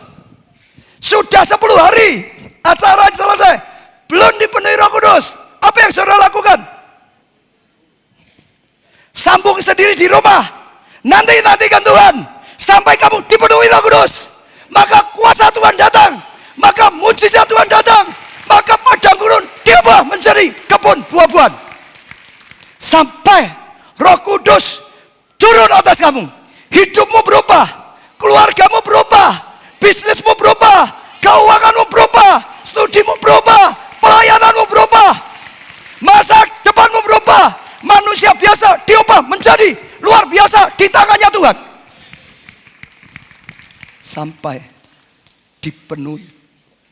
Sudah 10 hari acara selesai, belum dipenuhi Roh Kudus. Apa yang saudara lakukan? Sambung sendiri di rumah. Nantikan Tuhan sampai kamu dipenuhi Roh Kudus. Maka kuasa Tuhan datang, maka mujizat Tuhan datang, maka padang gurun diubah menjadi kebun buah-buahan. Sampai Roh Kudus turun atas kamu, hidupmu berubah, keluargamu berubah, bisnismu berubah, keuanganmu berubah, studimu berubah, pelayananmu berubah, masa depanmu berubah. Manusia biasa diubah menjadi luar biasa di tangannya Tuhan. Sampai dipenuhi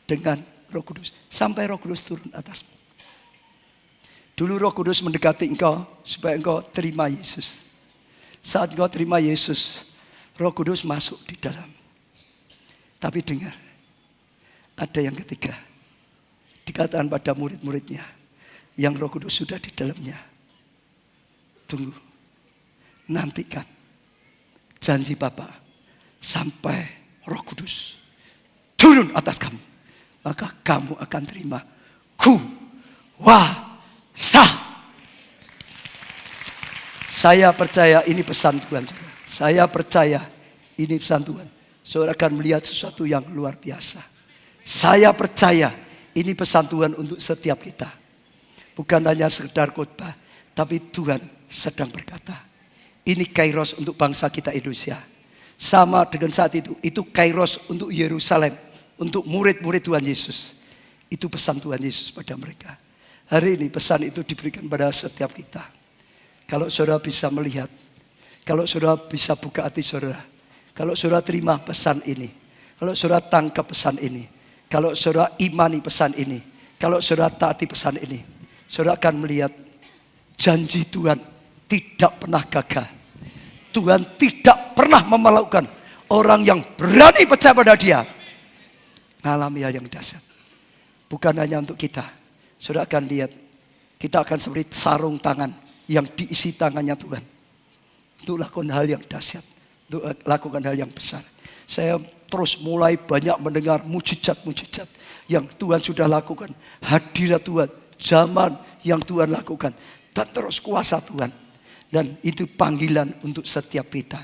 dengan Roh Kudus. Sampai Roh Kudus turun atasmu. Dulu Roh Kudus mendekati engkau supaya engkau terima Yesus. Saat engkau terima Yesus, Roh Kudus masuk di dalam. Tapi dengar, ada yang ketiga. Dikatakan pada murid-muridnya, yang Roh Kudus sudah di dalamnya. Tunggu, nantikan janji Bapa sampai Roh Kudus turun atas kamu, maka kamu akan terima kuasa. Saya percaya ini pesan Tuhan. Saya percaya ini pesan Tuhan. Saudara akan melihat sesuatu yang luar biasa. Saya percaya ini pesan Tuhan untuk setiap kita. Bukan hanya sekedar khotbah, tapi Tuhan sedang berkata, ini kairos untuk bangsa kita Indonesia. Sama dengan saat itu kairos untuk Yerusalem, untuk murid-murid Tuhan Yesus. Itu pesan Tuhan Yesus pada mereka. Hari ini pesan itu diberikan pada setiap kita. Kalau saudara bisa melihat, kalau saudara bisa buka hati saudara, kalau saudara terima pesan ini, kalau saudara tangkap pesan ini, kalau saudara imani pesan ini, kalau saudara taati pesan ini, saudara akan melihat janji Tuhan tidak pernah gagal. Tuhan tidak pernah memalukan orang yang berani percaya pada Dia. Ngalami hal yang dahsyat. Bukan hanya untuk kita. Saudara akan lihat, kita akan seperti sarung tangan yang diisi tangannya Tuhan. Untuk lakukan hal yang dahsyat. Untuk lakukan hal yang besar. Saya terus mulai banyak mendengar mujizat-mujizat yang Tuhan sudah lakukan. Hadirat Tuhan, zaman yang Tuhan lakukan. Dan terus kuasa Tuhan. Dan itu panggilan untuk setiap kita.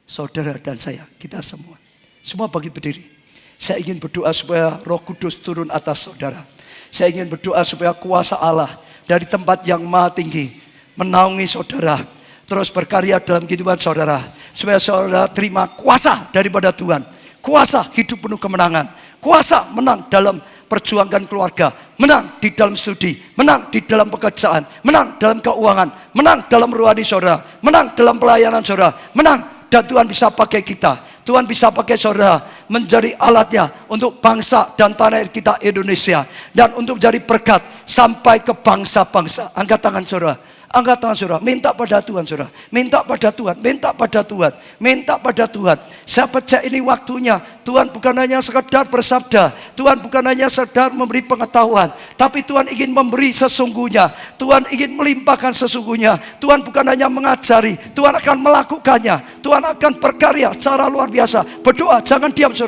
Saudara dan saya, kita semua. Semua bagi berdiri. Saya ingin berdoa supaya Roh Kudus turun atas saudara. Saya ingin berdoa supaya kuasa Allah dari tempat yang maha tinggi menaungi saudara. Terus berkarya dalam kehidupan saudara. Supaya saudara terima kuasa daripada Tuhan. Kuasa hidup penuh kemenangan. Kuasa menang dalam perjuangan keluarga, menang di dalam studi, menang di dalam pekerjaan, menang dalam keuangan, menang dalam rohani saudara, menang dalam pelayanan saudara, menang, dan Tuhan bisa pakai kita. Tuhan bisa pakai saudara menjadi alatnya untuk bangsa dan tanah air kita Indonesia, dan untuk menjadi berkat sampai ke bangsa-bangsa. Angkat tangan saudara. Angkat tangan saudara, minta pada Tuhan saudara. Minta pada Tuhan, minta pada Tuhan, minta pada Tuhan. Saya percaya ini waktunya. Tuhan bukan hanya sekedar bersabda, Tuhan bukan hanya sekedar memberi pengetahuan, tapi Tuhan ingin memberi sesungguhnya. Tuhan ingin melimpahkan sesungguhnya. Tuhan bukan hanya mengajari, Tuhan akan melakukannya. Tuhan akan berkarya secara luar biasa. Berdoa, jangan diam saudara.